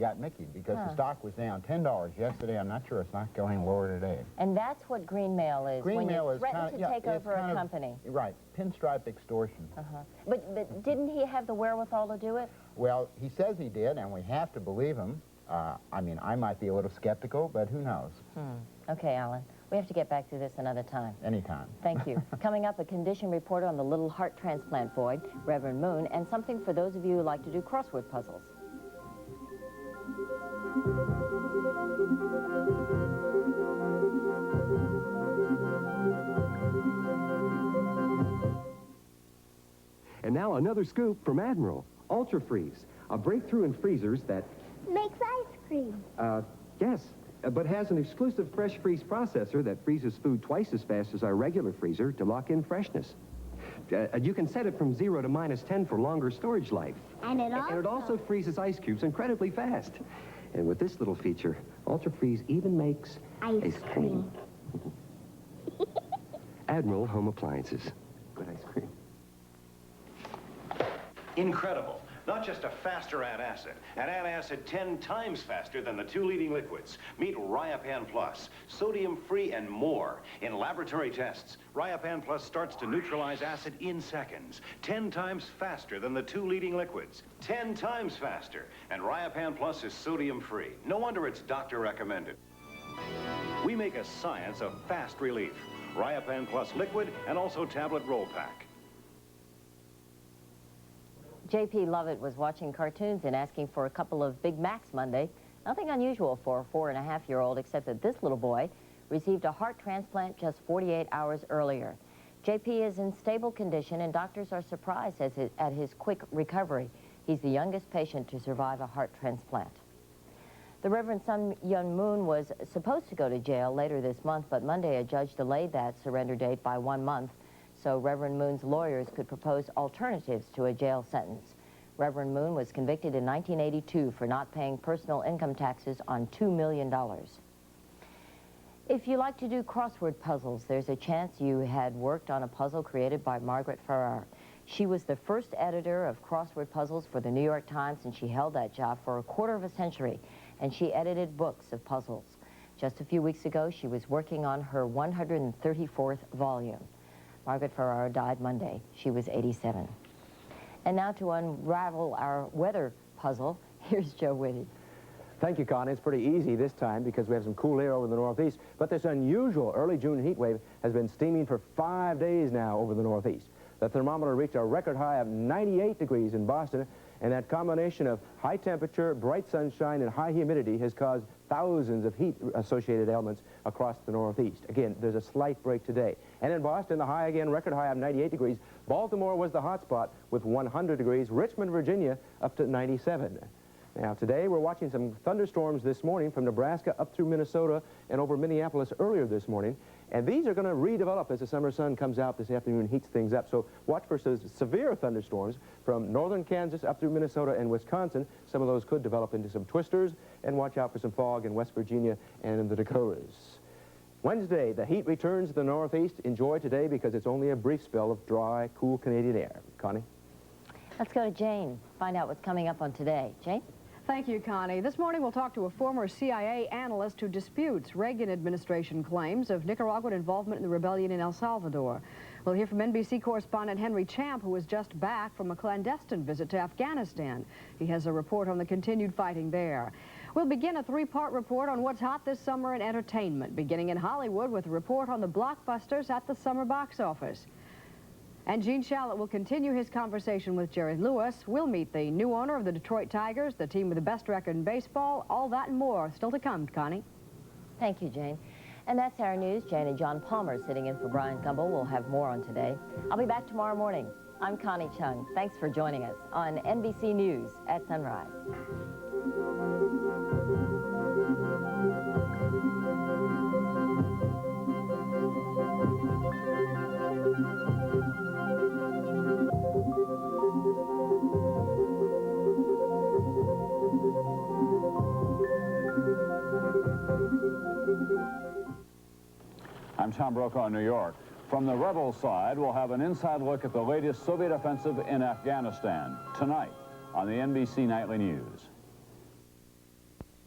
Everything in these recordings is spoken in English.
got Mickey because the stock was down $10 yesterday. I'm not sure it's not going lower today. And that's what green mail is. Green mail you is threaten to take over a company. Right, pinstripe extortion. But didn't he have the wherewithal to do it? Well, he says he did, and we have to believe him. I mean, I might be a little skeptical, but who knows? Okay, Alan. We have to get back to this another time. Anytime. Thank you. Coming up, a condition report on the little heart transplant boy, Reverend Moon, and something for those of you who like to do crossword puzzles. And now another scoop from Admiral. Ultra Freeze, a breakthrough in freezers that... makes ice cream. Yes, but has an exclusive fresh freeze processor that freezes food twice as fast as our regular freezer to lock in freshness. You can set it from 0 to -10 for longer storage life. And it also freezes ice cubes incredibly fast. And with this little feature, Ultra Freeze even makes ice cream. Admiral Home Appliances. Good ice cream. Incredible. Not just a faster antacid. An antacid 10 times faster than the 2 leading liquids. Meet Ryapan Plus, sodium-free and more. In laboratory tests, Ryapan Plus starts to neutralize acid in seconds. 10 times faster than the 2 leading liquids. 10 times faster. And Ryapan Plus is sodium-free. No wonder it's doctor recommended. We make a science of fast relief. Ryapan Plus liquid and also tablet roll pack. J.P. Lovett was watching cartoons and asking for a couple of Big Macs Monday. Nothing unusual for a 4-and-a-half-year-old, except that this little boy received a heart transplant just 48 hours earlier. J.P. is in stable condition, and doctors are surprised at his quick recovery. He's the youngest patient to survive a heart transplant. The Reverend Sun Myung Moon was supposed to go to jail later this month, but Monday a judge delayed that surrender date by 1 month. So Reverend Moon's lawyers could propose alternatives to a jail sentence. Reverend Moon was convicted in 1982 for not paying personal income taxes on $2 million. If you like to do crossword puzzles, there's a chance you had worked on a puzzle created by Margaret Farrar. She was the first editor of crossword puzzles for the New York Times, and she held that job for a quarter of a century, and she edited books of puzzles. Just a few weeks ago, she was working on her 134th volume. Margaret Farrar died Monday. She was 87. And now to unravel our weather puzzle, here's Joe Whitty. Thank you, Connie. It's pretty easy this time because we have some cool air over the northeast. But this unusual early June heat wave has been steaming for 5 days now over the northeast. The thermometer reached a record high of 98 degrees in Boston, and that combination of high temperature, bright sunshine, and high humidity has caused thousands of heat-associated ailments across the northeast. Again, there's a slight break today. And in Boston, the high again, record high of 98 degrees. Baltimore was the hot spot with 100 degrees. Richmond, Virginia, up to 97. Now, today, we're watching some thunderstorms this morning from Nebraska up through Minnesota and over Minneapolis earlier this morning. And these are going to redevelop as the summer sun comes out this afternoon and heats things up. So watch for severe thunderstorms from northern Kansas up through Minnesota and Wisconsin. Some of those could develop into some twisters. And watch out for some fog in West Virginia and in the Dakotas. Wednesday, the heat returns to the northeast. Enjoy today because it's only a brief spell of dry, cool Canadian air. Connie? Let's go to Jane, find out what's coming up on today. Jane? Thank you, Connie. This morning we'll talk to a former CIA analyst who disputes Reagan administration claims of Nicaraguan involvement in the rebellion in El Salvador. We'll hear from NBC correspondent Henry Champ, who is just back from a clandestine visit to Afghanistan. He has a report on the continued fighting there. We'll begin a 3-part report on what's hot this summer in entertainment, beginning in Hollywood with a report on the blockbusters at the summer box office. And Gene Shalit will continue his conversation with Jerry Lewis. We'll meet the new owner of the Detroit Tigers, the team with the best record in baseball. All that and more still to come, Connie. Thank you, Jane. And that's our news. Jane and John Palmer sitting in for Brian Gumbel. We'll have more on today. I'll be back tomorrow morning. I'm Connie Chung. Thanks for joining us on NBC News at Sunrise. I'm Tom Brokaw in New York. From the rebel side, we'll have an inside look at the latest Soviet offensive in Afghanistan tonight on the NBC Nightly News.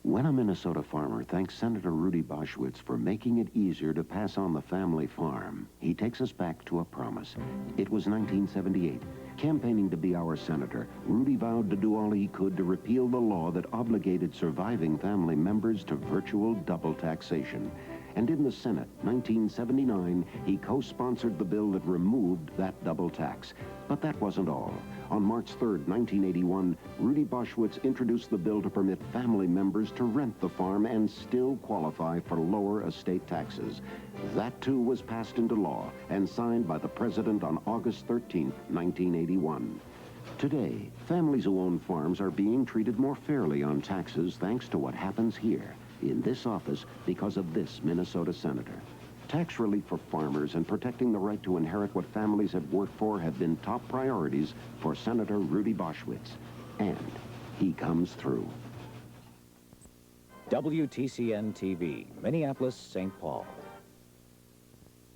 When a Minnesota farmer thanks Senator Rudy Boschwitz for making it easier to pass on the family farm, he takes us back to a promise. It was 1978. Campaigning to be our senator, Rudy vowed to do all he could to repeal the law that obligated surviving family members to virtual double taxation. And in the Senate, 1979, he co-sponsored the bill that removed that double tax. But that wasn't all. On March 3rd, 1981, Rudy Boschwitz introduced the bill to permit family members to rent the farm and still qualify for lower estate taxes. That, too, was passed into law and signed by the President on August 13th, 1981. Today, families who own farms are being treated more fairly on taxes thanks to what happens here, in this office, because of this Minnesota senator. Tax relief for farmers and protecting the right to inherit what families have worked for have been top priorities for Senator Rudy Boschwitz. And he comes through. WTCN TV, Minneapolis, St. Paul.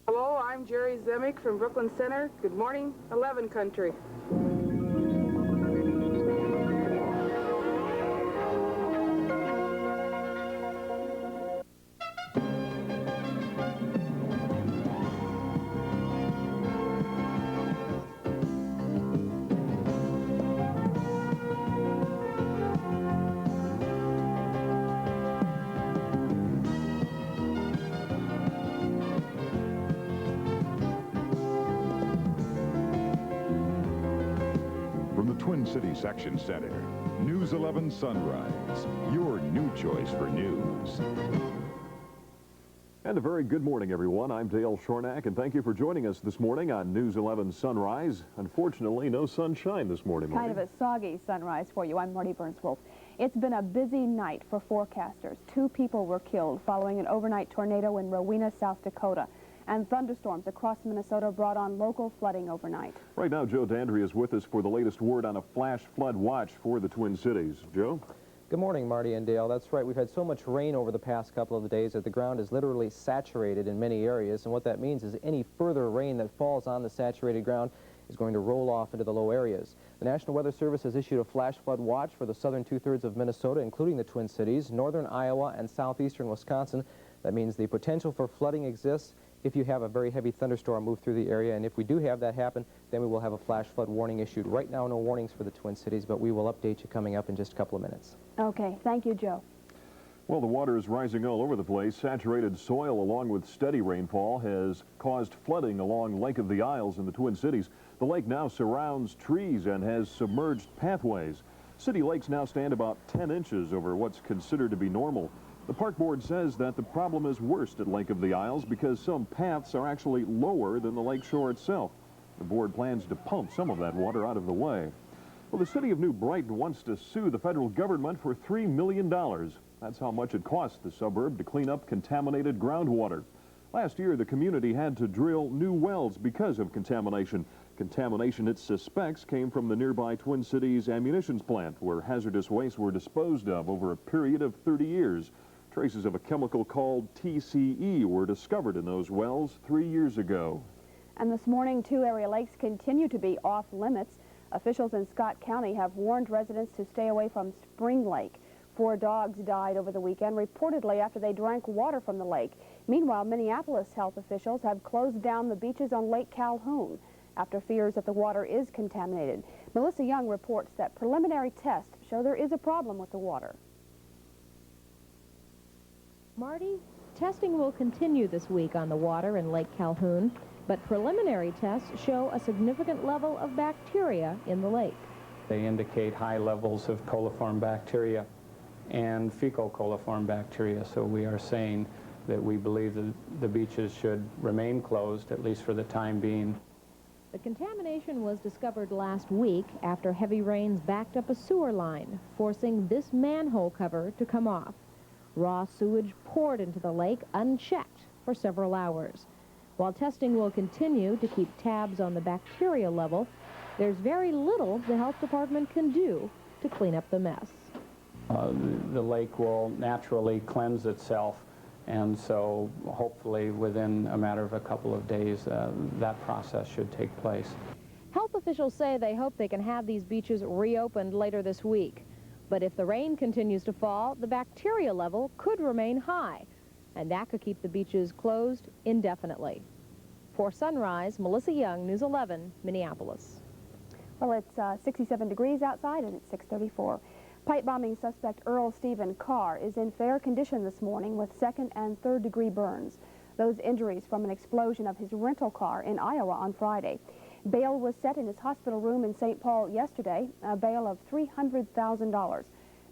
Hello, I'm Jerry Zemick from Brooklyn Center. Good morning, 11 Country. Twin City Section Center, News 11 Sunrise, your new choice for news. And a very good morning, everyone. I'm Dale Shornack, and thank you for joining us this morning on News 11 Sunrise. Unfortunately, no sunshine this morning. Kind of a soggy sunrise for you. I'm Marty Burns-Wolf. It's been a busy night for forecasters. 2 people were killed following an overnight tornado in Rowena, South Dakota. And thunderstorms across Minnesota brought on local flooding overnight. Right now, Joe Dandry is with us for the latest word on a flash flood watch for the Twin Cities. Joe? Good morning, Marty and Dale. That's right. We've had so much rain over the past couple of days that the ground is literally saturated in many areas. And what that means is any further rain that falls on the saturated ground is going to roll off into the low areas. The National Weather Service has issued a flash flood watch for the southern 2/3 of Minnesota, including the Twin Cities, northern Iowa, and southeastern Wisconsin. That means the potential for flooding exists if you have a very heavy thunderstorm move through the area. And if we do have that happen, then we will have a flash flood warning issued. Right now, no warnings for the Twin Cities, but we will update you coming up in just a couple of minutes. Okay, thank you, Joe. Well, the water is rising all over the place. Saturated soil along with steady rainfall has caused flooding along Lake of the Isles in the Twin Cities. The lake now surrounds trees and has submerged pathways. City lakes now stand about 10 inches over what's considered to be normal. The park board says that the problem is worst at Lake of the Isles because some paths are actually lower than the lake shore itself. The board plans to pump some of that water out of the way. Well, the city of New Brighton wants to sue the federal government for $3 million. That's how much it cost the suburb to clean up contaminated groundwater. Last year, the community had to drill new wells because of contamination. Contamination it suspects came from the nearby Twin Cities ammunitions plant, where hazardous wastes were disposed of over a period of 30 years. Traces of a chemical called TCE were discovered in those wells 3 years ago. And this morning, 2 area lakes continue to be off limits. Officials in Scott County have warned residents to stay away from Spring Lake. 4 dogs died over the weekend, reportedly after they drank water from the lake. Meanwhile, Minneapolis health officials have closed down the beaches on Lake Calhoun after fears that the water is contaminated. Melissa Young reports that preliminary tests show there is a problem with the water. Marty, testing will continue this week on the water in Lake Calhoun, but preliminary tests show a significant level of bacteria in the lake. They indicate high levels of coliform bacteria and fecal coliform bacteria, so we are saying that we believe that the beaches should remain closed, at least for the time being. The contamination was discovered last week after heavy rains backed up a sewer line, forcing this manhole cover to come off. Raw sewage poured into the lake unchecked for several hours. While testing will continue to keep tabs on the bacteria level, there's very little the health department can do to clean up the mess. The lake will naturally cleanse itself, and so hopefully within a matter of a couple of days that process should take place. Health officials say they hope they can have these beaches reopened later this week. But if the rain continues to fall, the bacteria level could remain high, and that could keep the beaches closed indefinitely. For Sunrise, Melissa Young, News 11, Minneapolis. Well, it's 67 degrees outside, and it's 6:34. Pipe bombing suspect Earl Stephen Carr is in fair condition this morning with second and third degree burns. Those injuries from an explosion of his rental car in Iowa on Friday. Bail was set in his hospital room in St. Paul yesterday, a bail of $300,000.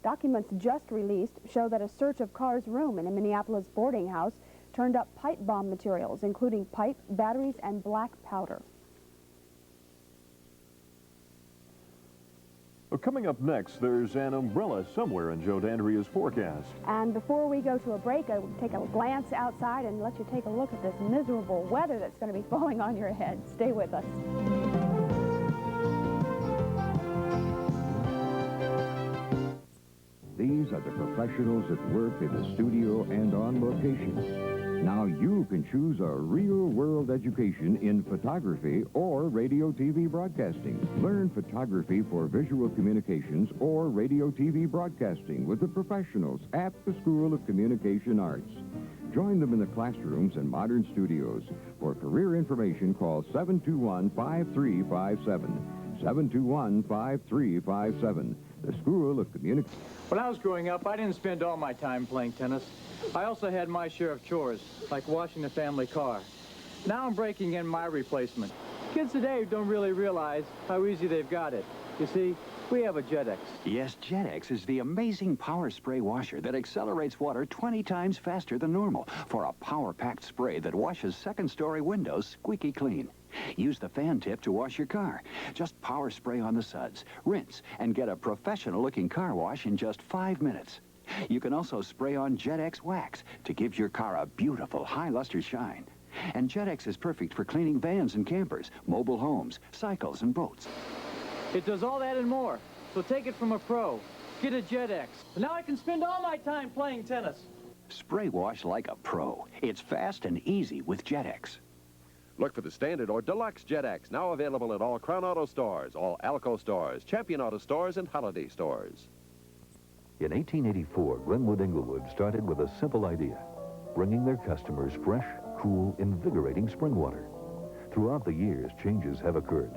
Documents just released show that a search of Carr's room in a Minneapolis boarding house turned up pipe bomb materials, including pipe, batteries, and black powder. Well, coming up next, there's an umbrella somewhere in Joe D'Andrea's forecast. And before we go to a break, I will take a glance outside and let you take a look at this miserable weather that's going to be falling on your head. Stay with us. These are the professionals that work in the studio and on location. Now you can choose a real-world education in photography or radio TV broadcasting. Learn photography for visual communications or radio TV broadcasting with the professionals at the School of Communication Arts. Join them in the classrooms and modern studios. For career information, call 721-5357. 721-5357. The School of Communication. When I was growing up, I didn't spend all my time playing tennis. I also had my share of chores, like washing the family car. Now I'm breaking in my replacement. Kids today don't really realize how easy they've got it. You see, we have a JetX. Yes, JetX is the amazing power spray washer that accelerates water 20 times faster than normal for a power-packed spray that washes second-story windows squeaky clean. Use the fan tip to wash your car. Just power spray on the suds, rinse, and get a professional-looking car wash in just 5 minutes. You can also spray on JetX wax to give your car a beautiful high-luster shine. And JetX is perfect for cleaning vans and campers, mobile homes, cycles, and boats. It does all that and more, so take it from a pro. Get a JetX. Now I can spend all my time playing tennis. Spray wash like a pro. It's fast and easy with JetX. Look for the Standard or Deluxe JetX, now available at all Crown Auto stores, all Alco stores, Champion Auto stores, and Holiday stores. In 1884, Glenwood Inglewood started with a simple idea, bringing their customers fresh, cool, invigorating spring water. Throughout the years, changes have occurred.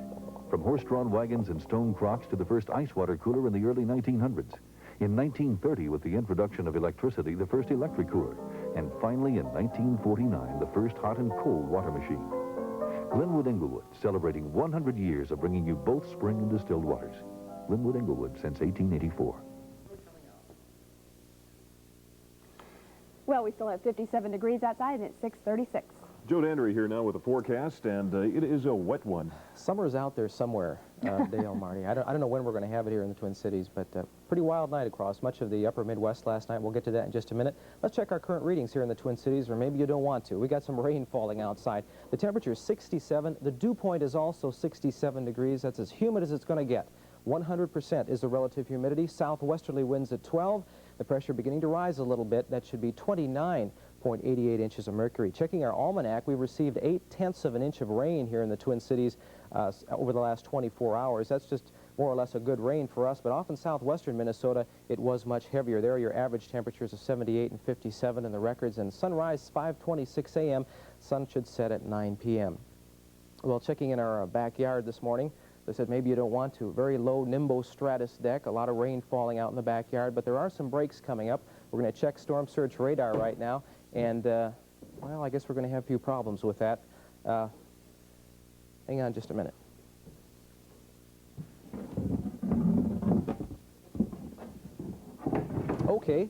From horse-drawn wagons and stone crocks to the first ice water cooler in the early 1900s. In 1930, with the introduction of electricity, the first electric cooler. And finally, in 1949, the first hot and cold water machine. Glenwood Inglewood, celebrating 100 years of bringing you both spring and distilled waters. Glenwood Inglewood since 1884. Well, we still have 57 degrees outside, and it's 6:36. Joe D'Andrea here now with the forecast, and it is a wet one. Summer's out there somewhere, Dale, Marty. I don't know when we're going to have it here in the Twin Cities, but pretty wild night across much of the upper Midwest last night. We'll get to that in just a minute. Let's check our current readings here in the Twin Cities, or maybe you don't want to. We got some rain falling outside. The temperature is 67. The dew point is also 67 degrees. That's as humid as it's going to get. 100% is the relative humidity. Southwesterly winds at 12. The pressure beginning to rise a little bit. That should be 29.88 inches of mercury. Checking our almanac, we received 0.8 of an inch of rain here in the Twin Cities over the last 24 hours. That's just more or less a good rain for us, but off in southwestern Minnesota, it was much heavier. There are your average temperatures of 78 and 57 in the records, and sunrise 5:26 a.m. Sun should set at 9 p.m. Well, checking in our backyard this morning, they said maybe you don't want to. Very low nimbostratus deck, a lot of rain falling out in the backyard, but there are some breaks coming up. We're going to check storm surge radar right now, and, well, I guess we're going to have a few problems with that. Hang on just a minute. Okay,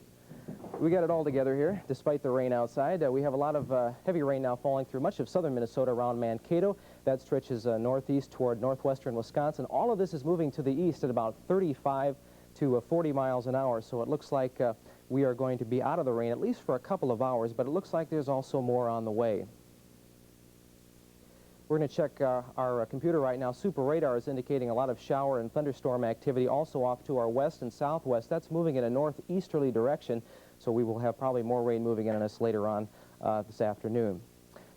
we got it all together here, despite the rain outside. We have a lot of heavy rain now falling through much of southern Minnesota around Mankato. That stretches northeast toward northwestern Wisconsin. All of this is moving to the east at about 35 to 40 miles an hour, so it looks like we are going to be out of the rain, at least for a couple of hours, but it looks like there's also more on the way. We're going to check our computer right now. Super radar is indicating a lot of shower and thunderstorm activity also off to our west and southwest. That's moving in a northeasterly direction, so we will have probably more rain moving in on us later on this afternoon.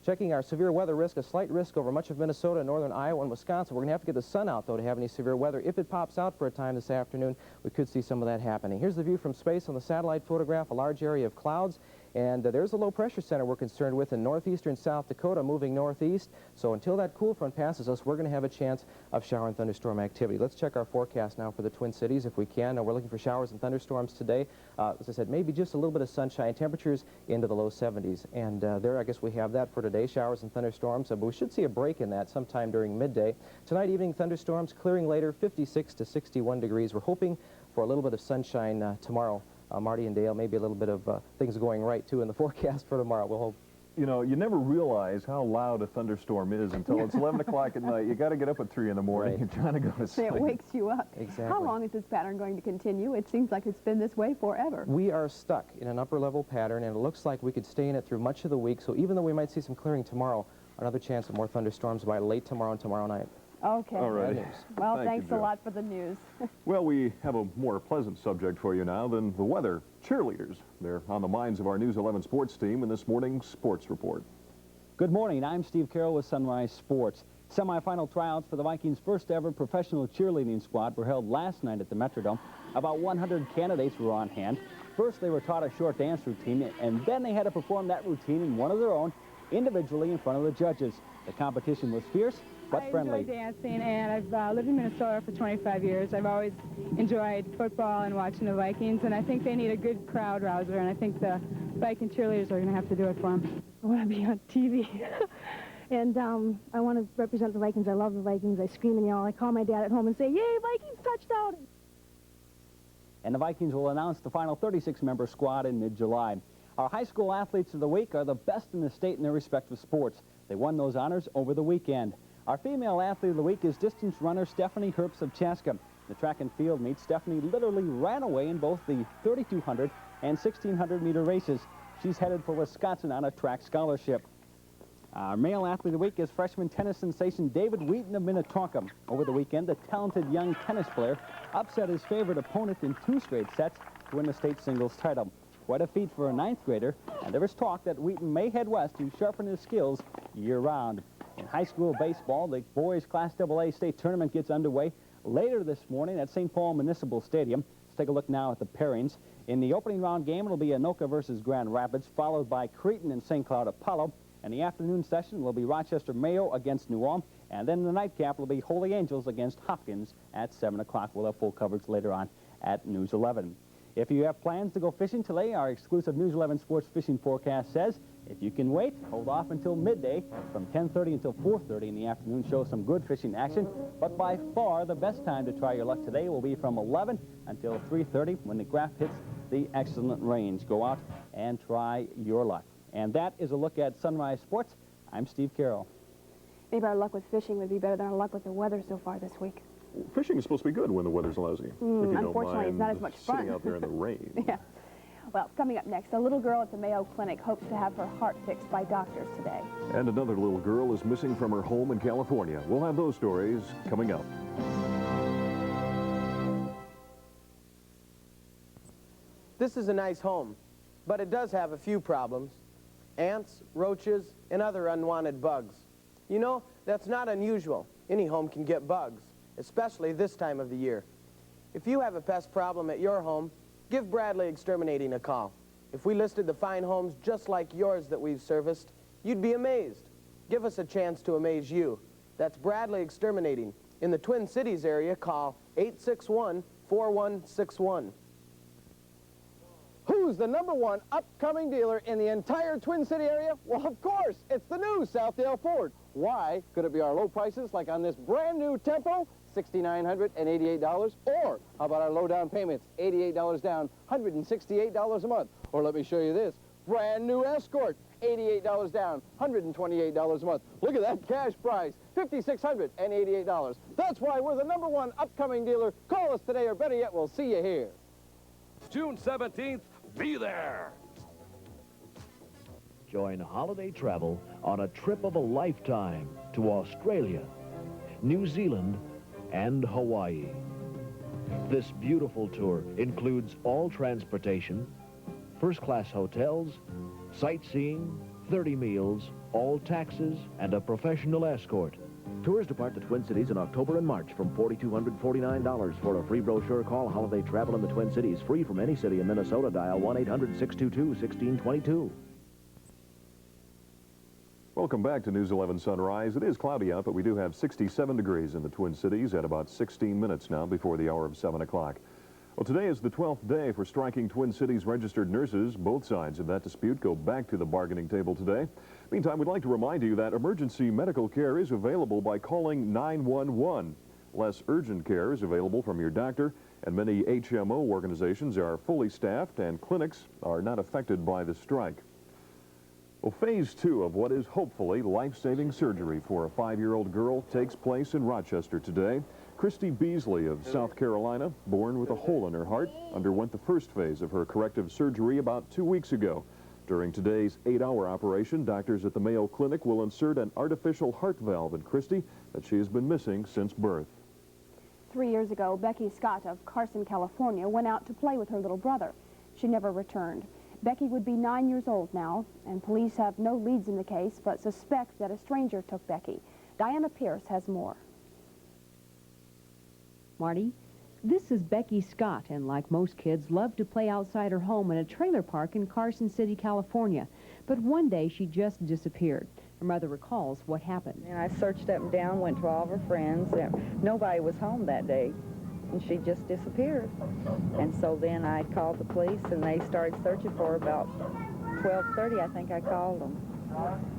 Checking our severe weather risk, a slight risk over much of Minnesota, northern Iowa, and Wisconsin. We're going to have to get the sun out, though, to have any severe weather. If it pops out for a time this afternoon, we could see some of that happening. Here's the view from space on the satellite photograph, a large area of clouds. And there's a low-pressure center we're concerned with in northeastern South Dakota, moving northeast. So until that cool front passes us, we're going to have a chance of shower and thunderstorm activity. Let's check our forecast now for the Twin Cities if we can. We're looking for showers and thunderstorms today. As I said, maybe just a little bit of sunshine, temperatures into the low 70s. And there, I guess we have that for today, showers and thunderstorms. But we should see a break in that sometime during midday. Tonight evening, thunderstorms clearing later, 56 to 61 degrees. We're hoping for a little bit of sunshine tomorrow. Marty and Dale, maybe a little bit of things going right, too, in the forecast for tomorrow. We'll hope. You know, you never realize how loud a thunderstorm is until it's 11 o'clock at night. You got to get up at 3 in the morning. Right. You're trying to go to sleep. It wakes you up. Exactly. How long is this pattern going to continue? It seems like it's been this way forever. We are stuck in an upper-level pattern, and it looks like we could stay in it through much of the week. So even though we might see some clearing tomorrow, another chance of more thunderstorms by late tomorrow and tomorrow night. Okay. All right. Well, thanks a lot for the news. Well, we have a more pleasant subject for you now than the weather. Cheerleaders. They're on the minds of our News 11 sports team in this morning's sports report. Good morning. I'm Steve Carroll with Sunrise Sports. Semifinal tryouts for the Vikings' first ever professional cheerleading squad were held last night at the Metrodome. About 100 candidates were on hand. First, they were taught a short dance routine, and then they had to perform that routine in one of their own, individually in front of the judges. The competition was fierce, but friendly. I enjoy dancing, and I've lived in Minnesota for 25 years. I've always enjoyed football and watching the Vikings, and I think they need a good crowd rouser, and I think the Viking cheerleaders are going to have to do it for them. I want to be on TV, and I want to represent the Vikings. I love the Vikings. I scream and yell. I call my dad at home and say, "Yay, Vikings touchdown!" And the Vikings will announce the final 36-member squad in mid-July. Our high school athletes of the week are the best in the state in their respective sports. They won those honors over the weekend. Our female athlete of the week is distance runner Stephanie Herbst of Chaska. The track and field meet, Stephanie literally ran away in both the 3,200 and 1,600-meter races. She's headed for Wisconsin on a track scholarship. Our male athlete of the week is freshman tennis sensation David Wheaton of Minnetonka. Over the weekend, the talented young tennis player upset his favorite opponent in 2 straight sets to win the state singles title. Quite a feat for a 9th grader, and there is talk that Wheaton may head west to sharpen his skills year-round. In high school baseball, the boys' Class AA state tournament gets underway later this morning at St. Paul Municipal Stadium. Let's take a look now at the pairings. In the opening round game, it'll be Anoka versus Grand Rapids, followed by Cretin and St. Cloud Apollo. And the afternoon session will be Rochester Mayo against New Ulm. And then the nightcap will be Holy Angels against Hopkins at 7 o'clock. We'll have full coverage later on at News 11. If you have plans to go fishing today, our exclusive News 11 sports fishing forecast says if you can wait, hold off until midday. From 10:30 until 4:30 in the afternoon, show some good fishing action. But by far, the best time to try your luck today will be from 11 until 3:30 when the graph hits the excellent range. Go out and try your luck. And that is a look at Sunrise Sports. I'm Steve Carroll. Maybe our luck with fishing would be better than our luck with the weather so far this week. Fishing is supposed to be good when the weather's lousy. If you unfortunately, it's not as much fun. Sitting out there in the rain. Yeah. Well, coming up next, a little girl at the Mayo Clinic hopes to have her heart fixed by doctors today. And another little girl is missing from her home in California. We'll have those stories coming up. This is a nice home, but it does have a few problems. Ants, roaches, and other unwanted bugs. You know, that's not unusual. Any home can get bugs, especially this time of the year. If you have a pest problem at your home, give Bradley Exterminating a call. If we listed the fine homes just like yours that we've serviced, you'd be amazed. Give us a chance to amaze you. That's Bradley Exterminating. In the Twin Cities area, call 861-4161. Who's the #1 upcoming dealer in the entire Twin City area? Well, of course, it's the new Southdale Ford. Why? Could it be our low prices like on this brand new Tempo, $6,988? Or how about our low down payments, $88 down, $168 a month? Or let me show you this, brand new Escort, $88 down, $128 a month. Look at that cash price, $5,688. That's why we're the #1 upcoming dealer. Call us today, or better yet, we'll see you here. June 17th, be there. Join holiday travel on a trip of a lifetime to Australia, New Zealand, and Hawaii. This beautiful tour includes all transportation, first-class hotels, sightseeing, 30 meals, all taxes, and a professional escort. Tours depart the Twin Cities in October and March from $4,249. For a free brochure, call Holiday Travel in the Twin Cities. Free from any city in Minnesota. Dial 1-800-622-1622. Welcome back to News 11 Sunrise. It is cloudy out, but we do have 67 degrees in the Twin Cities at about 16 minutes now before the hour of 7 o'clock. Well, today is the 12th day for striking Twin Cities registered nurses. Both sides of that dispute go back to the bargaining table today. Meantime, we'd like to remind you that emergency medical care is available by calling 911. Less urgent care is available from your doctor, and many HMO organizations are fully staffed and clinics are not affected by the strike. Well, phase 2 of what is hopefully life-saving surgery for a 5-year-old girl takes place in Rochester today. Christy Beasley of South Carolina, born with a hole in her heart, underwent the first phase of her corrective surgery about 2 weeks ago. During today's 8-hour operation, doctors at the Mayo Clinic will insert an artificial heart valve in Christy that she has been missing since birth. 3 years ago, Becky Scott of Carson, California, went out to play with her little brother. She never returned. Becky would be 9 years old now, and police have no leads in the case, but suspect that a stranger took Becky. Diana Pierce has more. Marty, this is Becky Scott, and like most kids, loved to play outside her home in a trailer park in Carson City, California. But one day, she just disappeared. Her mother recalls what happened. And I searched up and down, went to all of her friends. Nobody was home that day, and she just disappeared. And so then I called the police, and they started searching for her about 12:30, I think I called them.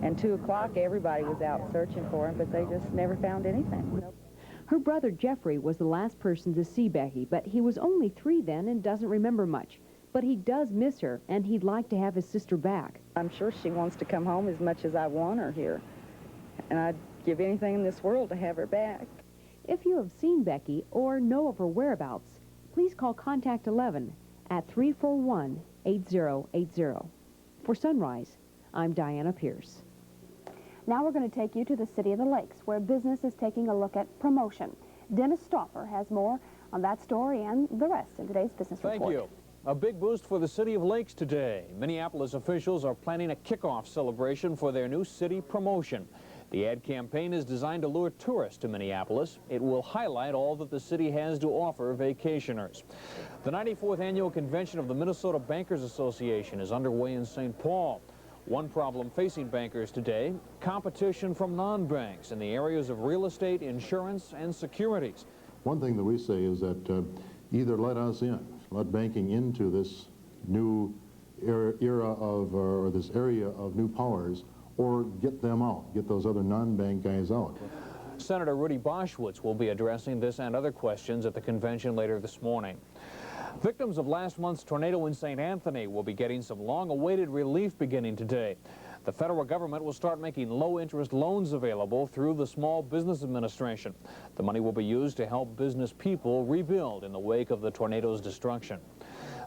And 2 o'clock, everybody was out searching for her, but they just never found anything. Her brother Jeffrey was the last person to see Becky, but he was only 3 then and doesn't remember much. But he does miss her, and he'd like to have his sister back. I'm sure she wants to come home as much as I want her here. And I'd give anything in this world to have her back. If you have seen Becky or know of her whereabouts, please call Contact 11 at 341-8080. For Sunrise, I'm Diana Pierce. Now we're going to take you to the City of the Lakes, where business is taking a look at promotion. Dennis Stauffer has more on that story and the rest in today's Business Report. Thank you. A big boost for the City of Lakes today. Minneapolis officials are planning a kickoff celebration for their new city promotion. The ad campaign is designed to lure tourists to Minneapolis. It will highlight all that the city has to offer vacationers. The 94th Annual Convention of the Minnesota Bankers Association is underway in St. Paul. One problem facing bankers today, competition from non-banks in the areas of real estate, insurance, and securities. One thing that we say is that either let us in, let banking into this new era of, or this area of new powers, or get them out, get those other non-bank guys out. Senator Rudy Boschwitz will be addressing this and other questions at the convention later this morning. Victims of last month's tornado in St. Anthony will be getting some long-awaited relief beginning today. The federal government will start making low-interest loans available through the Small Business Administration. The money will be used to help business people rebuild in the wake of the tornado's destruction.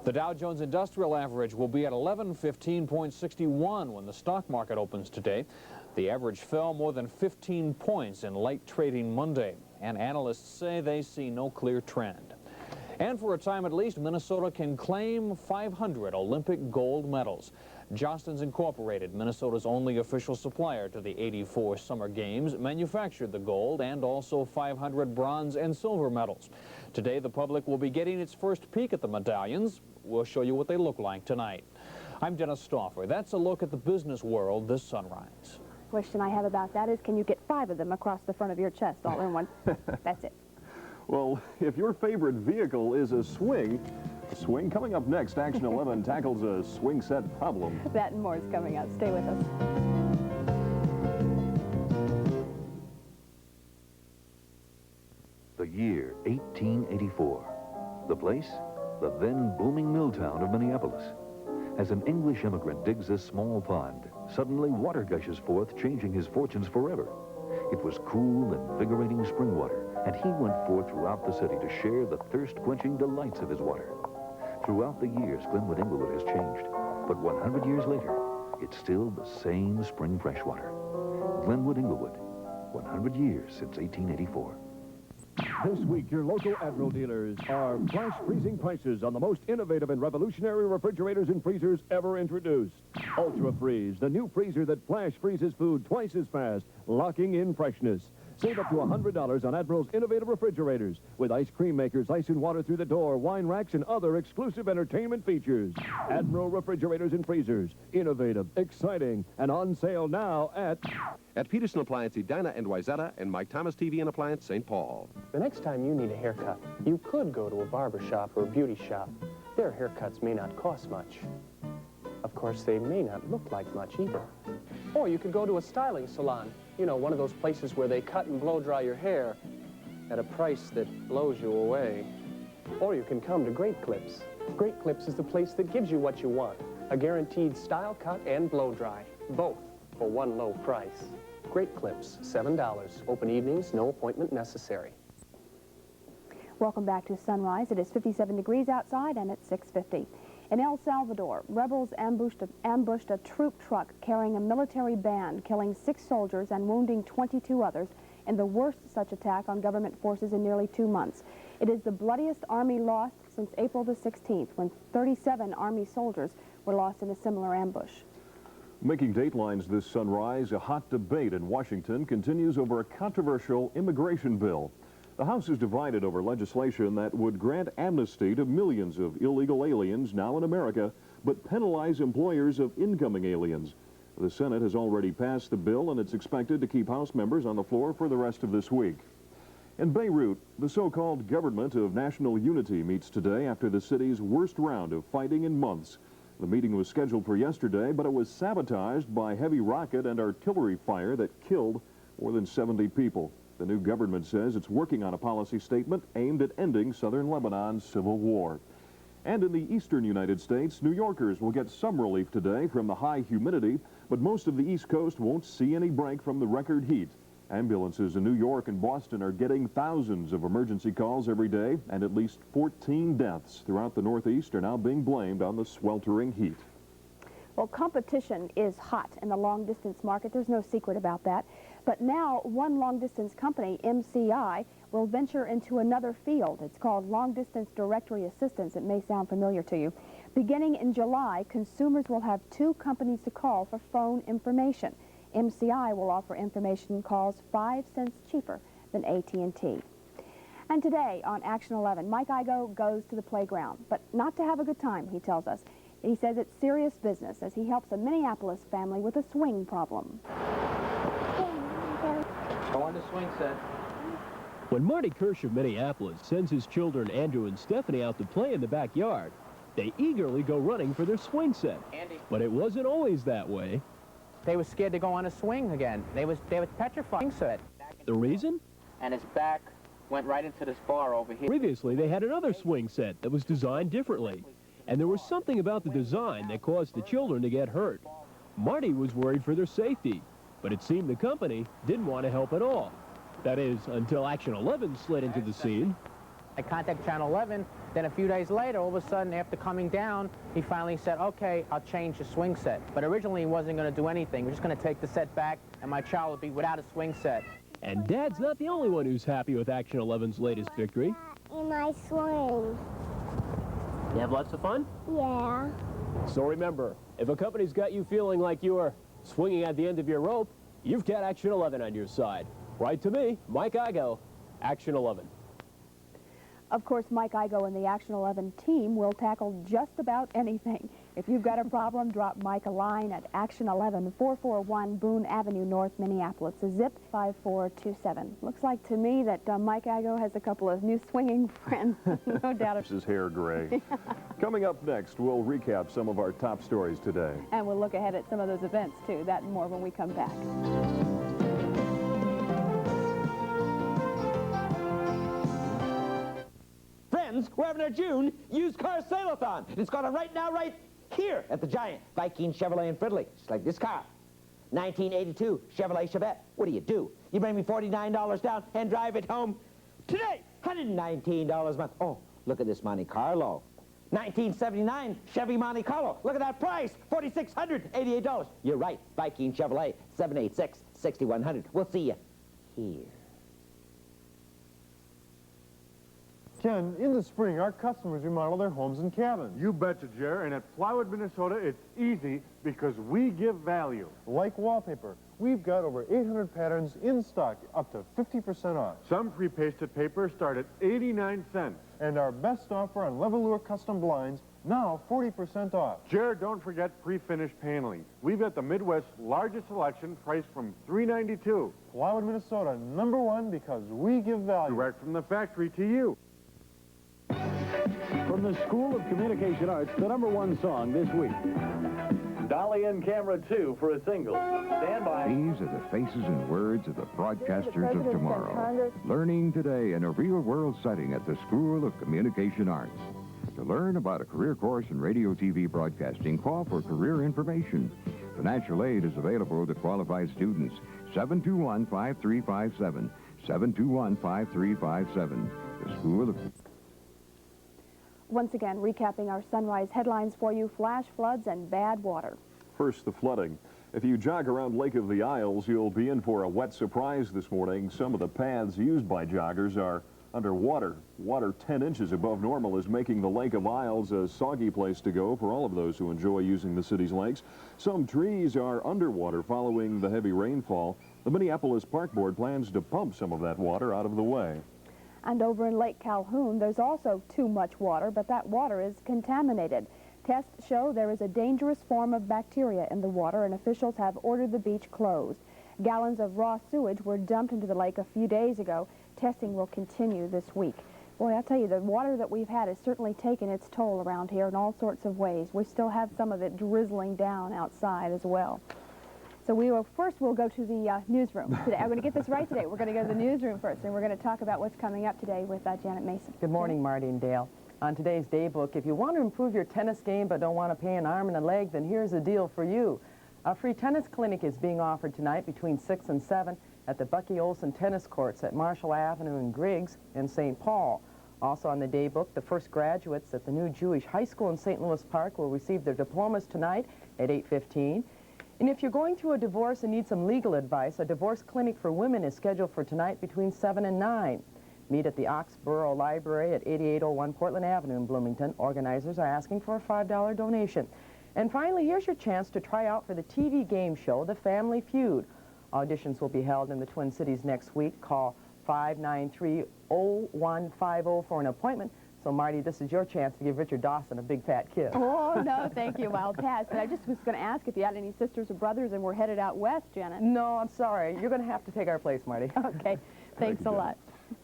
The Dow Jones Industrial Average will be at 1115.61 when the stock market opens today. The average fell more than 15 points in light trading Monday, and analysts say they see no clear trend. And for a time at least, Minnesota can claim 500 Olympic gold medals. Jostens Incorporated, Minnesota's only official supplier to the '84 Summer Games, manufactured the gold and also 500 bronze and silver medals. Today, the public will be getting its first peek at the medallions. We'll show you what they look like tonight. I'm Dennis Stauffer. That's a look at the business world this sunrise. Question I have about that is, can you get 5 of them across the front of your chest all in one? That's it. Well, if your favorite vehicle is a swing coming up next. Action 11 tackles a swing set problem. That and more is coming up. Stay with us. The year 1884. The place? The then booming mill town of Minneapolis. As an English immigrant digs a small pond, suddenly water gushes forth, changing his fortunes forever. It was cool, invigorating spring water, and he went forth throughout the city to share the thirst-quenching delights of his water. Throughout the years, Glenwood Inglewood has changed, but 100 years later, it's still the same spring freshwater. Glenwood Inglewood, 100 years since 1884. This week, your local Admiral dealers are flash freezing prices on the most innovative and revolutionary refrigerators and freezers ever introduced. Ultra Freeze, the new freezer that flash freezes food twice as fast, locking in freshness. Save up to $100 on Admiral's innovative refrigerators with ice cream makers, ice and water through the door, wine racks, and other exclusive entertainment features. Admiral refrigerators and freezers. Innovative, exciting, and on sale now at Peterson Appliance, Edina and Wayzata, and Mike Thomas TV and Appliance, St. Paul. The next time you need a haircut, you could go to a barber shop or a beauty shop. Their haircuts may not cost much. Of course, they may not look like much either. Or you could go to a styling salon. You know, one of those places where they cut and blow dry your hair at a price that blows you away. Or you can come to Great Clips. Great Clips is the place that gives you what you want. A guaranteed style cut and blow dry. Both for one low price. Great Clips, $7. Open evenings, no appointment necessary. Welcome back to Sunrise. It is 57 degrees outside and it's 6:50. In El Salvador, rebels ambushed a troop truck carrying a military band, killing 6 soldiers and wounding 22 others in the worst such attack on government forces in nearly 2 months. It is the bloodiest army loss since April the 16th, when 37 army soldiers were lost in a similar ambush. Making datelines this sunrise, a hot debate in Washington continues over a controversial immigration bill. The House is divided over legislation that would grant amnesty to millions of illegal aliens now in America, but penalize employers of incoming aliens. The Senate has already passed the bill, and it's expected to keep House members on the floor for the rest of this week. In Beirut, the so-called government of national unity meets today after the city's worst round of fighting in months. The meeting was scheduled for yesterday, but it was sabotaged by heavy rocket and artillery fire that killed more than 70 people. The new government says it's working on a policy statement aimed at ending southern Lebanon's civil war. And in the eastern United States, New Yorkers will get some relief today from the high humidity, but most of the East Coast won't see any break from the record heat. Ambulances in New York and Boston are getting thousands of emergency calls every day, and at least 14 deaths throughout the Northeast are now being blamed on the sweltering heat. Well, competition is hot in the long-distance market. There's no secret about that. But now, one long-distance company, MCI, will venture into another field. It's called long-distance directory assistance. It may sound familiar to you. Beginning in July, consumers will have 2 companies to call for phone information. MCI will offer information calls 5 cents cheaper than AT&T. And today on Action 11, Mike Igo goes to the playground, but not to have a good time, he tells us. He says it's serious business as he helps a Minneapolis family with a swing problem. Go on the swing set. When Marty Kirsch of Minneapolis sends his children Andrew and Stephanie out to play in the backyard, they eagerly go running for their swing set. Andy. But it wasn't always that way. They were scared to go on a swing again. They was petrified. Set. The reason? And his back went right into this bar over here. Previously, they had another swing set that was designed differently. And there was something about the design that caused the children to get hurt. Marty was worried for their safety, but it seemed the company didn't want to help at all. That is, until Action 11 slid into the scene. I contacted Channel 11, then a few days later, all of a sudden, after coming down, he finally said, okay, I'll change the swing set. But originally, he wasn't going to do anything. He was just going to take the set back, and my child would be without a swing set. And Dad's not the only one who's happy with Action 11's latest victory. In my swing. You have lots of fun? Yeah. So remember, if a company's got you feeling like you're swinging at the end of your rope, you've got Action 11 on your side. Write to me, Mike Igo, Action 11. Of course, Mike Igo and the Action 11 team will tackle just about anything. If you've got a problem, drop Mike a line at Action 11, 441 Boone Avenue, North Minneapolis, zip 5427. Looks like to me that Mike Igo has a couple of new swinging friends, no doubt. His hair gray. Coming up next, we'll recap some of our top stories today. And we'll look ahead at some of those events, too. That and more when we come back. Friends, we're having our June used car sale-a-thon. It's going on right now, right here at the giant Viking Chevrolet in Fridley. Just like this car. 1982 Chevrolet Chevette. What do? You bring me $49 down and drive it home today. $119 a month. Oh, look at this Monte Carlo. 1979 Chevy Monte Carlo. Look at that price. $4,688. You're right. Viking Chevrolet, 786-6100. We'll see you here. Ken, in the spring, our customers remodel their homes and cabins. You betcha, Jer. And at Plywood, Minnesota, it's easy because we give value. Like wallpaper, we've got over 800 patterns in stock, up to 50% off. Some pre-pasted paper start at 89 cents. And our best offer on Levelure custom blinds, now 40% off. Jer, don't forget pre-finished paneling. We've got the Midwest's largest selection, priced from $3.92. Plywood, Minnesota, #1 because we give value. Direct from the factory to you. From the School of Communication Arts, the #1 song this week. Dolly and Camera 2 for a single. Stand by. These are the faces and words of the broadcasters of tomorrow. Learning today in a real-world setting at the School of Communication Arts. To learn about a career course in radio TV broadcasting, call for career information. Financial aid is available to qualified students. 721-5357. 721-5357. The School of... Once again, recapping our sunrise headlines for you: flash floods and bad water. First, the flooding. If you jog around Lake of the Isles, you'll be in for a wet surprise this morning. Some of the paths used by joggers are underwater. Water 10 inches above normal is making the Lake of Isles a soggy place to go for all of those who enjoy using the city's lakes. Some trees are underwater following the heavy rainfall. The Minneapolis Park Board plans to pump some of that water out of the way. And over in Lake Calhoun, there's also too much water, but that water is contaminated. Tests show there is a dangerous form of bacteria in the water, and officials have ordered the beach closed. Gallons of raw sewage were dumped into the lake a few days ago. Testing will continue this week. Boy, I'll tell you, the water that we've had has certainly taken its toll around here in all sorts of ways. We still have some of it drizzling down outside as well. So we'll go to the newsroom today. I'm going to get this right today. We're going to go to the newsroom first, and we're going to talk about what's coming up today with Janet Mason. Good morning, Marty and Dale. On today's daybook, if you want to improve your tennis game but don't want to pay an arm and a leg, then here's a deal for you. A free tennis clinic is being offered tonight between 6 and 7 at the Bucky Olson Tennis Courts at Marshall Avenue and Griggs in St. Paul. Also on the daybook, the first graduates at the new Jewish High School in St. Louis Park will receive their diplomas tonight at 8:15. And if you're going through a divorce and need some legal advice, a divorce clinic for women is scheduled for tonight between 7 and 9. Meet at the Oxborough Library at 8801 Portland Avenue in Bloomington. Organizers are asking for a $5 donation. And finally, here's your chance to try out for the TV game show, The Family Feud. Auditions will be held in the Twin Cities next week. Call 593-0150 for an appointment. So, Marty, this is your chance to give Richard Dawson a big fat kiss. Oh, no, thank you. I'll pass. But I just was going to ask if you had any sisters or brothers and we're headed out west, Janet. No, I'm sorry. You're going to have to take our place, Marty. Okay. Thanks a lot.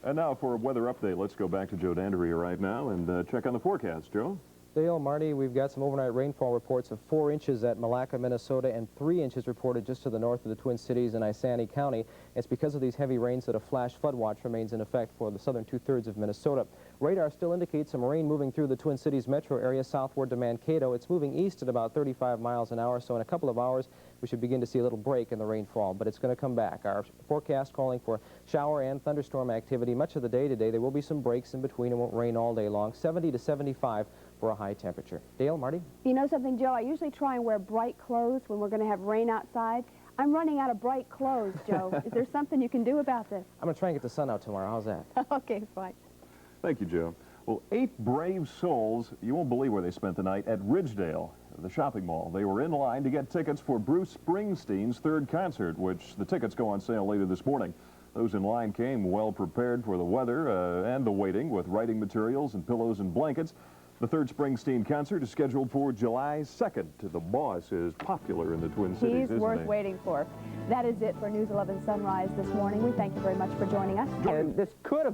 And now for a weather update, let's go back to Joe Dandery right now and check on the forecast. Joe? Dale, Marty, we've got some overnight rainfall reports of 4 inches at Malacca, Minnesota, and 3 inches reported just to the north of the Twin Cities in Isanti County. It's because of these heavy rains that a flash flood watch remains in effect for the southern two-thirds of Minnesota. Radar still indicates some rain moving through the Twin Cities metro area southward to Mankato. It's moving east at about 35 miles an hour, so in a couple of hours we should begin to see a little break in the rainfall, but it's going to come back. Our forecast calling for shower and thunderstorm activity much of the day today. There will be some breaks in between. It won't rain all day long. 70 to 75 for a high temperature. Dale, Marty? You know something, Joe? I usually try and wear bright clothes when we're going to have rain outside. I'm running out of bright clothes, Joe. Is there something you can do about this? I'm going to try and get the sun out tomorrow. How's that? Okay, fine. Thank you, Joe. Well, 8 brave souls, you won't believe where they spent the night, at Ridgedale, the shopping mall. They were in line to get tickets for Bruce Springsteen's 3rd concert, which the tickets go on sale later this morning. Those in line came well prepared for the weather and the waiting with writing materials and pillows and blankets. The 3rd Springsteen concert is scheduled for July 2nd. The boss is popular in the Twin Cities, He's worth waiting for. That is it for News 11 Sunrise this morning. We thank you very much for joining us. And this could have